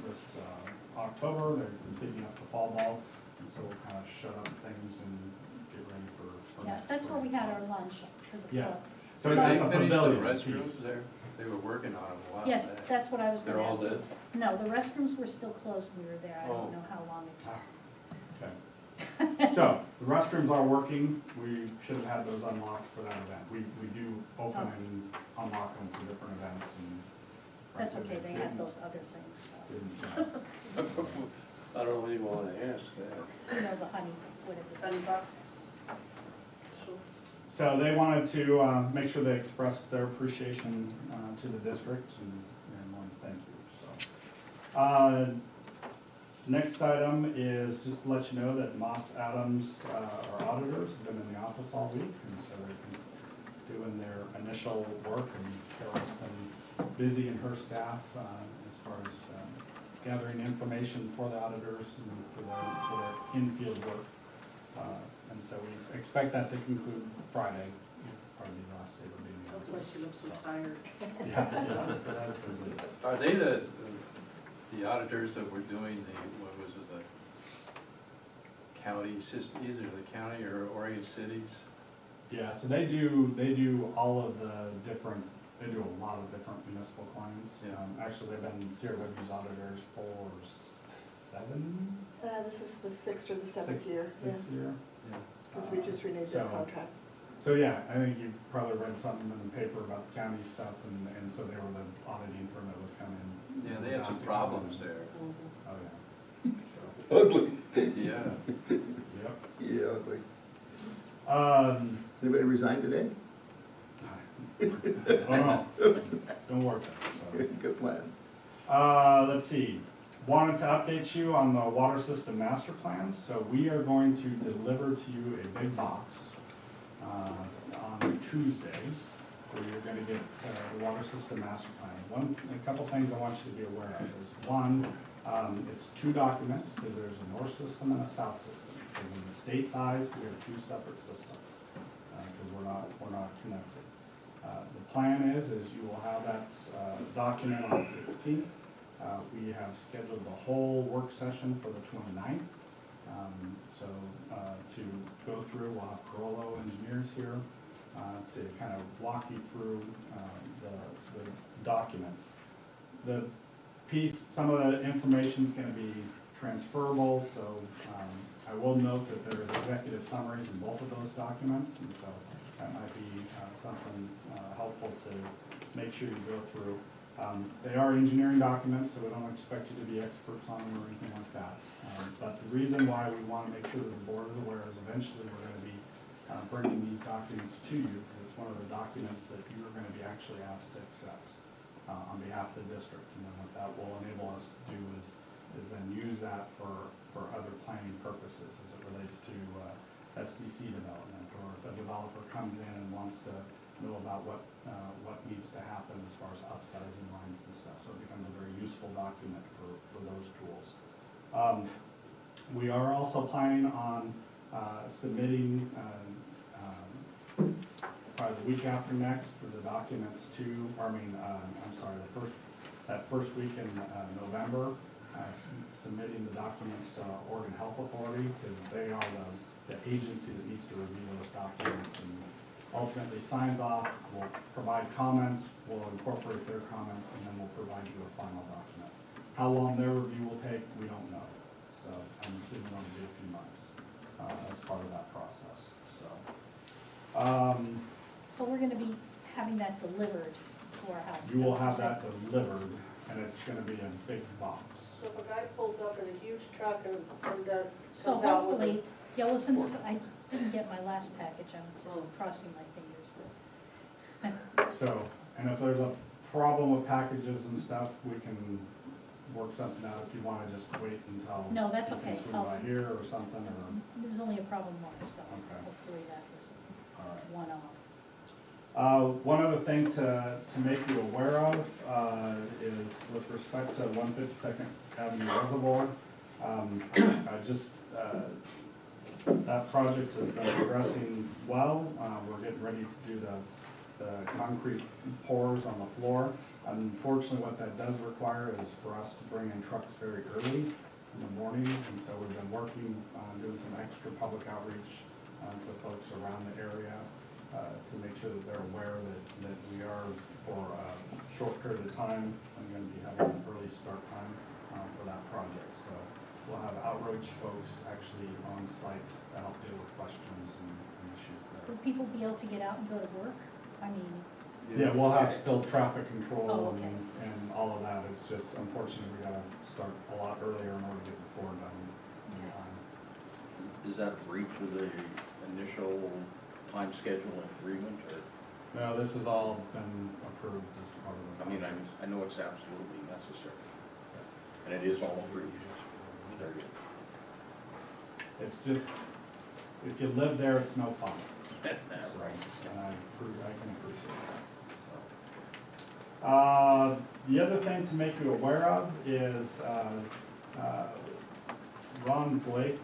October. They're completing up the fall ball, And so we'll kind of shut up things and get ready for Yeah, next that's where we spring. had our lunch for the Yeah. float. So Did at they the finish the pavilion restrooms piece. there? They were working on them a while Yes, back. that's what I was They're gonna all ask. dead? No, the restrooms were still closed when we were there. I Oh. don't know how long it's. Okay. So, the restrooms are working, we should have had those unlocked for that event. We do open Oh. and unlock them for different events and. That's frankly, okay, they had those other things, so, didn't, I don't really want to ask that. you know, the honey, whatever. Honey box? So they wanted to make sure they expressed their appreciation to the district and wanted to thank you, so. Next item is just to let you know that Moss Adams, our auditors, have been in the office all week, and so they've been doing their initial work, and Carol's been busy and her staff as far as gathering information for the auditors and for their in-field work. And so we expect that to conclude Friday, probably the last day of the meeting. That's why she looks so tired. Yeah, so that's been good. Are they the auditors that were doing what was it, the county system, either the county or Oregon cities? Yeah, so they do all of the different, they do a lot of different municipal clients. Yeah. Actually, they've been CRW's auditors for seven? This is the sixth or the seventh six- year, yeah, Sixth year. Yeah. because we just renewed their So- contract. So, yeah, I think you probably read something in the paper about the county stuff, and so they were the auditing firm that was coming. Yeah, they had some problems there. Oh, yeah. Ugly. Yeah. Yep. Yeah, ugly. Um, Anybody resign today? oh no, don't work on it, so. Good plan. Let's see, wanted to update you on the water system master plan. So we are going to deliver to you a big box on Tuesday, where you're gonna get the water system master plan. A couple things I want you to be aware of is, one, it's two documents, because there's a north system and a south system. Because in the state's eyes, we have two separate systems, because we're not connected. The plan is you will have that document on the 16th. We have scheduled the whole work session for the 29th. So to go through, we'll have Carollo engineers here to kind of walk you through the documents. The piece, some of the information is going to be transferable, so I will note that there is executive summaries in both of those documents, and so that might be something helpful to make sure you go through. They are engineering documents, so we don't expect you to be experts on them or anything like that. But the reason why we want to make sure that the board is aware is eventually we're going to be bringing these documents to you, because it's one of the documents that you are going to be actually asked to accept on behalf of the district. And then what that will enable us to do is then use that for other planning purposes as it relates to SDC development, or if a developer comes in and wants to know about what needs to happen as far as upsizing lines and stuff. So it becomes a very useful document for those tools. We are also planning on submitting probably the week after next for the documents to, that first week in November, submitting the documents to Oregon Health Authority, because they are the agency that needs to review those documents and ultimately signs off. We'll provide comments, we'll incorporate their comments, and then we'll provide you a final document. How long their review will take, we don't know. So I'm assuming it'll be a few months as part of that process, so. So we're gonna be having that delivered to our house. You will have that delivered, and it's gonna be a big box. So if a guy pulls up in a huge truck and So comes out with a. hopefully, yeah, well, since I didn't get my last package, I'm just Oh. crossing my fingers that. So, and if there's a problem with packages and stuff, we can work something out if you wanna just wait until. No, that's you can okay. swing by here or something, or, There was only a problem once, so Okay. hopefully that was all right. one-off. One other thing to make you aware of is with respect to 152nd Avenue Reservoir. That project has been progressing well. We're getting ready to do the concrete pours on the floor. Unfortunately, what that does require is for us to bring in trucks very early in the morning, and so we've been working on doing some extra public outreach to folks around the area to make sure that they're aware that we are, for a short period of time, I'm going to be having an early start time for that project. So we'll have outreach folks actually on site to help deal with questions and issues there. Would people be able to get out and go to work? I mean, Yeah, we'll have still traffic control Oh, okay. and all of that. It's just unfortunately, we gotta start a lot earlier in order to get the board done in time. Is that a breach of the initial time schedule and agreement, or, No, this has all been approved as part of the. I mean, I know it's absolutely necessary, and it is all agreed. There you It's just, if you live there, it's no fun. go. And I can appreciate that. So, the other thing to make you aware of is, Ron Blake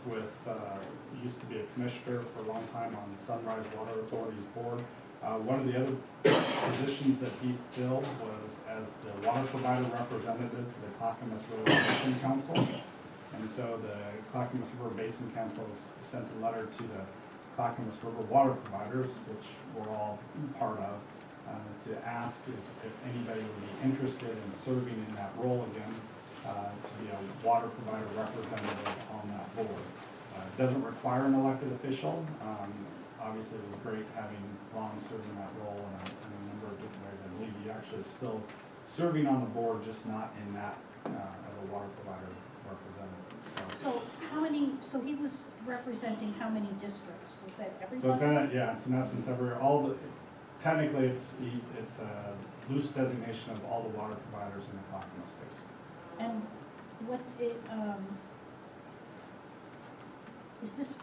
used to be a commissioner for a long time on Sunrise Water Authority's board. One of the other positions that he filled was as the water provider representative to the Clackamas River Basin Council. And so the Clackamas River Basin Council sent a letter to the Clackamas River water providers, which we're all part of, to ask if anybody would be interested in serving in that role again, to be a water provider representative on that board. It doesn't require an elected official. Obviously, it was great having Ron serving that role in a number of different ways. I believe he actually is still serving on the board, just not in that as a water provider representative. so how many, so he was representing how many districts? Is that So it's everybody? it's in essence technically it's a loose designation of all the water providers in the Clackamas Basin. And what is this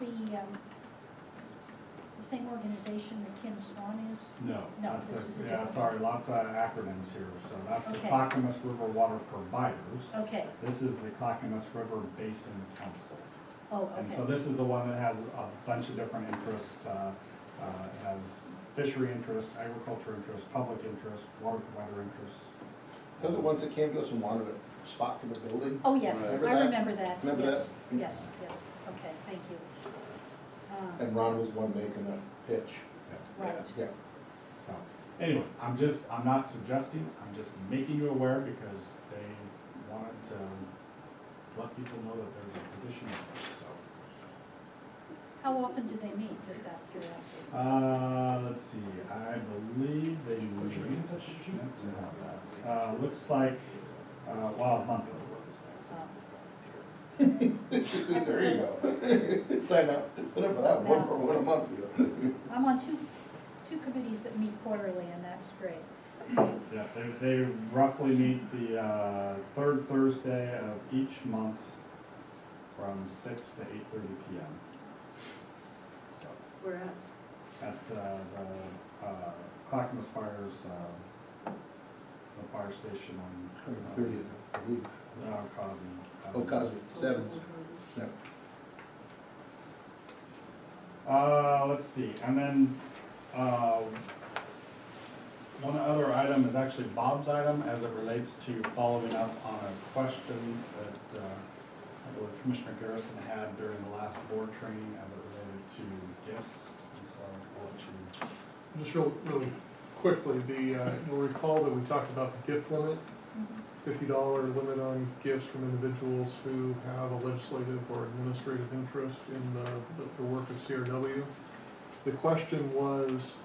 the same organization that Kim Swan is? No. No, that's this is a yeah, different sorry, lots of acronyms here. So that's the Okay. Clackamas River Water Providers. Okay, This is the Clackamas River Basin Council. oh, And so okay. this is the one that has a bunch of different interests. It has fishery interests, agriculture interests, public interests, water provider interests. They're the ones that came to us and wanted a spot for the building. Oh, yes, Remember I that? remember that, Remember yes, that? yes, yes, okay, thank you. And Ron was one making the pitch. Right, Yeah. So, anyway, I'm not suggesting, I'm just making you aware because they wanted to let people know that there's a position there, so. how often do they meet, just out of curiosity? Let's see, I believe they meet, looks like, monthly. There you go. Sign up for that one a month deal. I'm on two committees that meet quarterly, and that's great. Yeah, they roughly meet the third Thursday of each month from 6 to 8:30 p.m. We're at, at the Clackamas Fire's, the fire station on 30th, I believe. Causey. Oh, Cosby, 7. Yeah. Let's see, and then, one other item is actually Bob's item as it relates to following up on a question that, I believe Commissioner Garrison had during the last board training as it related to gifts, and so I'll let you. Just really quickly, you'll recall that we talked about the gift limit, $50 limit on gifts from individuals who have a legislative or administrative interest in the work of CRW. The question was,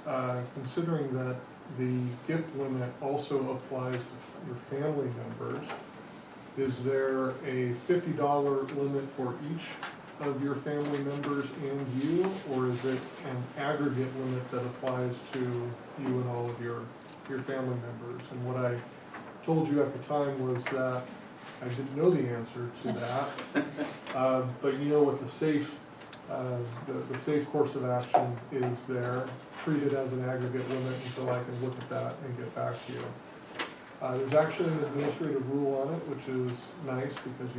considering that the gift limit also applies to your family members, is there a $50 limit for each of your family members and you, or is it an aggregate limit that applies to you and all of your family members? And what I told you at the time was that I didn't know the answer to that. But you know what the safe course of action is there. Treat it as an aggregate limit until I can look at that and get back to you. There's actually an administrative rule on it, which is nice because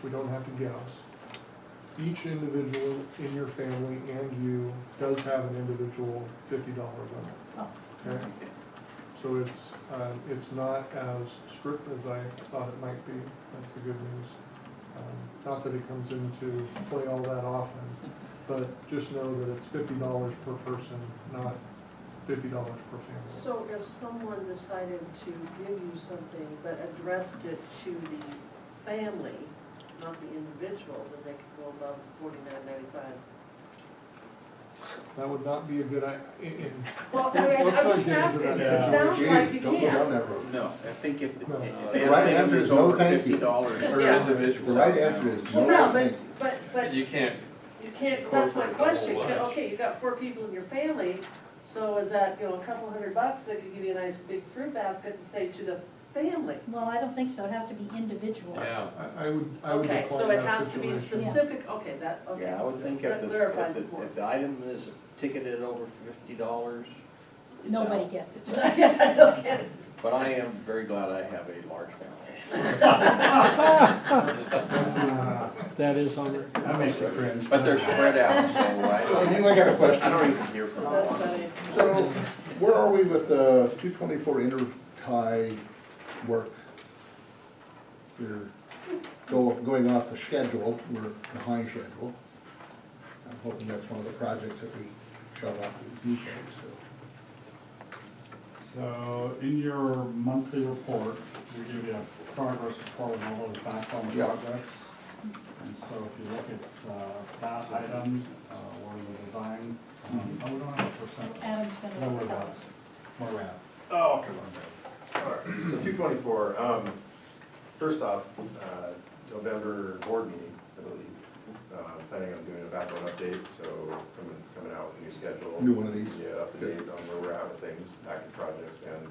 we don't have to guess. Each individual in your family and you does have an individual $50 limit. Oh, Okay? So it's not as strict as I thought it might be. That's the good news. Not that it comes into play all that often, but just know that it's $50 per person, not $50 per family. So if someone decided to give you something but addressed it to the family, not the individual, then they could go above $49.95. That would not be a good Well, I mean, Let's I'm not just get into asking, that. it sounds like you Don't go down can. that road. No, I think if No. The right answer is no, thank you. $50 per Yeah. individual. The right answer is Well, no, no, thank you. but You can't, you can't, that's my Incorporate the whole question. bunch. Okay, you've got 4 people in your family, so is that, you know, a couple $100 that could give you a nice big fruit basket and say to the family? Well, I don't think so, it'd have to be individuals. yeah. I would Okay, decline so it that has to be situation. specific, okay, okay. Yeah, I would think That if the, clarifies it more. if the item is ticketed over $50, it's Nobody out. gets it. Yeah, no kidding. But I am very glad I have a large family. That is on there. That makes you cringe. But they're spread out, so I got a question. I don't even hear from That's them. funny. So, where are we with the 224 intertie work? We're going off the schedule, we're behind schedule. I'm hoping that's one of the projects that we shut off to you folks, so. So in your monthly report, we give you a progress report on all those backbone Yeah. projects. And so if you look at that item, or the design, oh, we don't have a percent. Adam's No, gonna we're tell at, us. where we're at. Oh, come on. All right, so 224, first off, November board meeting, I believe. Planning on doing a backbone update, so coming out with a new schedule. New one of these? Yeah, up to date on where we're at with things, active projects and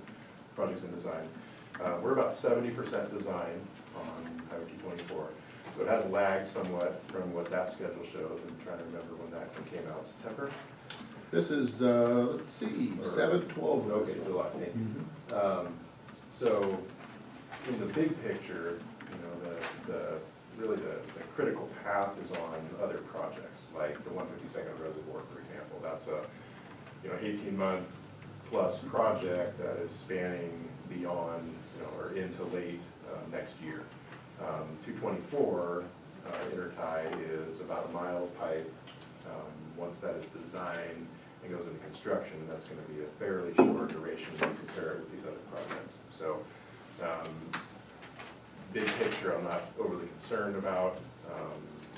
projects in design. We're about 70% design on Highway 224. So it has lagged somewhat from what that schedule shows. I'm trying to remember when that one came out, September? This is, let's see, 7/12. Okay, July. So, in the big picture, you know, really the critical path is on other projects, like the 152nd Reservoir, for example. That's a, 18-month plus project that is spanning beyond, or into late next year. 224 intertie is about a mile of pipe. Once that is designed and goes into construction, that's going to be a fairly short duration when you compare it with these other projects. So, big picture, I'm not overly concerned about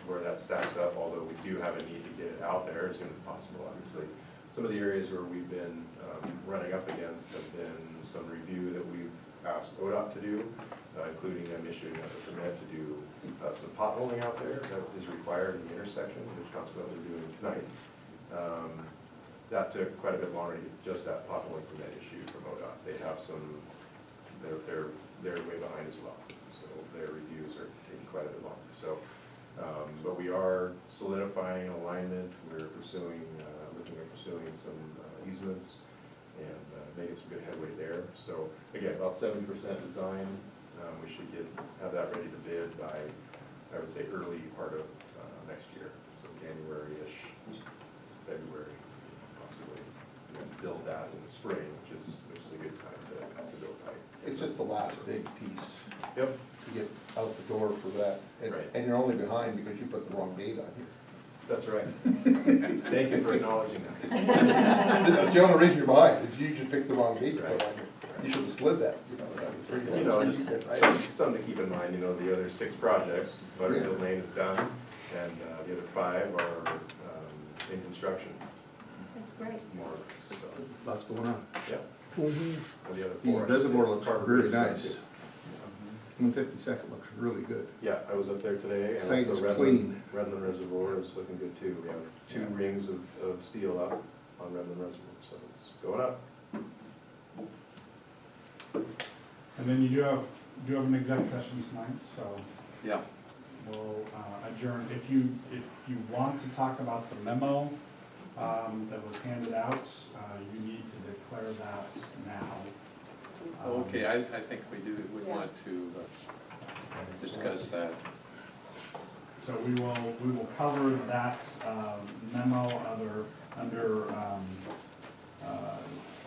where that stacks up, although we do have a need to get it out there as soon as possible, obviously. Some of the areas where we've been running up against have been some review that we've asked ODOT to do, including them issuing us a permit to do some potholing out there that is required in the intersection, which consequently we're doing tonight. That took quite a bit longer to get just that potholing permit issued from ODOT. They have some, they're way behind as well, so their reviews are taking quite a bit longer. So, but we are solidifying alignment. We're pursuing, looking at pursuing some easements and making some good headway there. So again, about 70% design. We should have that ready to bid by, I would say, early part of next year. So January-ish, February, possibly. Build that in the spring, which is a good time to build pipe. It's just the last big piece Yep. to get out the door for that. Right. And you're only behind because you put the wrong date on here. That's right. Thank you for acknowledging that. That's the only reason you're behind, is you just picked the wrong date to put on here. You should have slid that, Something to keep in mind, the other 6 projects, Butterfield Lane is done, and the other 5 are in construction, That's great. more or less, so, Lots going on. yep. Mhm. And the other The 4. I should reservoir say, looks Carver very Bridge is done, nice. too. 152nd looks really good. Yeah, I was up there today, and Saying also it's clean. Redland Reservoir is looking good too. We have 2 rings of steel up on Redland Reservoir, so it's going up. And then you do have an exec session tonight, so Yeah. we'll adjourn. If you want to talk about the memo that was handed out, you need to declare that now. Okay, I think we want to discuss that. So we will cover that memo under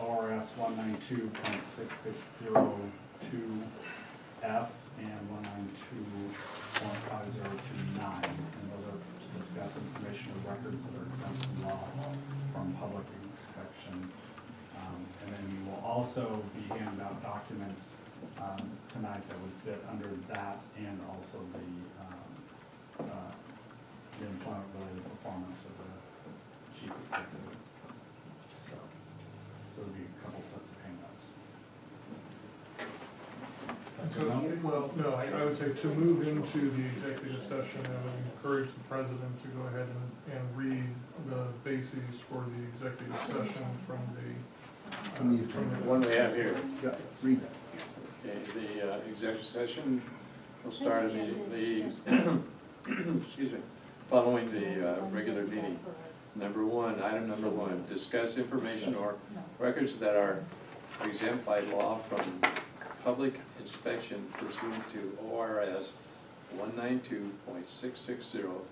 ORS 192.6602F and 192.502 records that are exempt from law from public inspection. And then you will also be handed out documents tonight that would fit under that and also the employment-related performance of the chief executive. So there'll be a couple sets of handouts. Well, no, I would say to move into the executive session, I would encourage the president to go ahead and read the bases for the executive session from the. One we have here. Yeah, read that. Okay, the executive session will start immediately, excuse me, following the regular meeting. Item number one, discuss information or records that are exempt by law from public inspection pursuant to ORS 192.660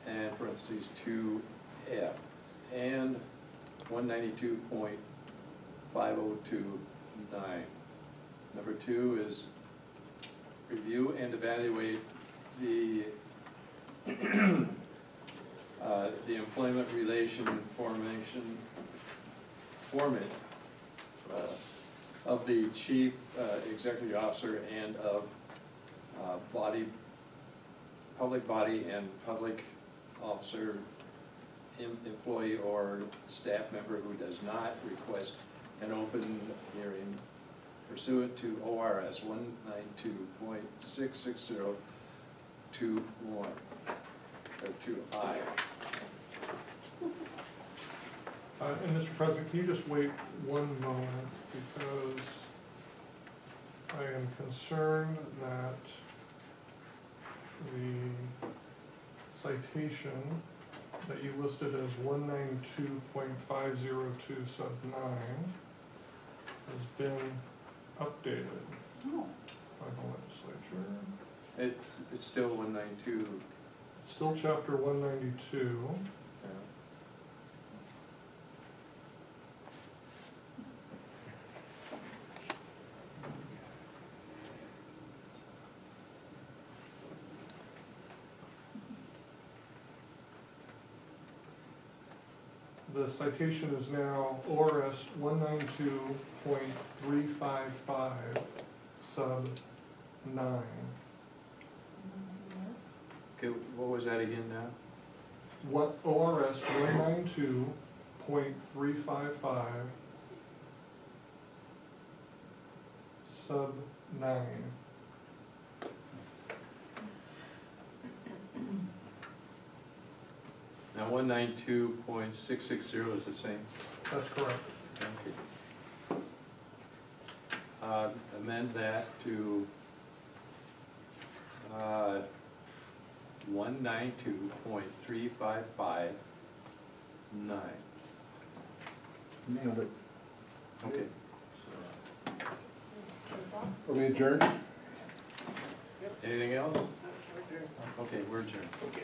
and parentheses 2F and 192.5029. Number two is review and evaluate the the employment relation format of the chief executive officer and of public body and public officer, employee or staff member who does not request an open hearing pursuant to ORS 192.660 2.1 or 2I. And Mr. President, can you just wait one moment, because I am concerned that the citation that you listed as 192.502 sub 9 has been updated Oh, by the legislature. It's still 192. It's still chapter 192. The citation is now ORS 192.355 sub 9. Okay, what was that again now? What ORS 192.355 sub 9. Now 192.660 is the same. That's correct. Thank you. Amend that to 192.3559. Nailed it. Okay. Are we adjourned? Anything else? Okay, we're adjourned. Okay.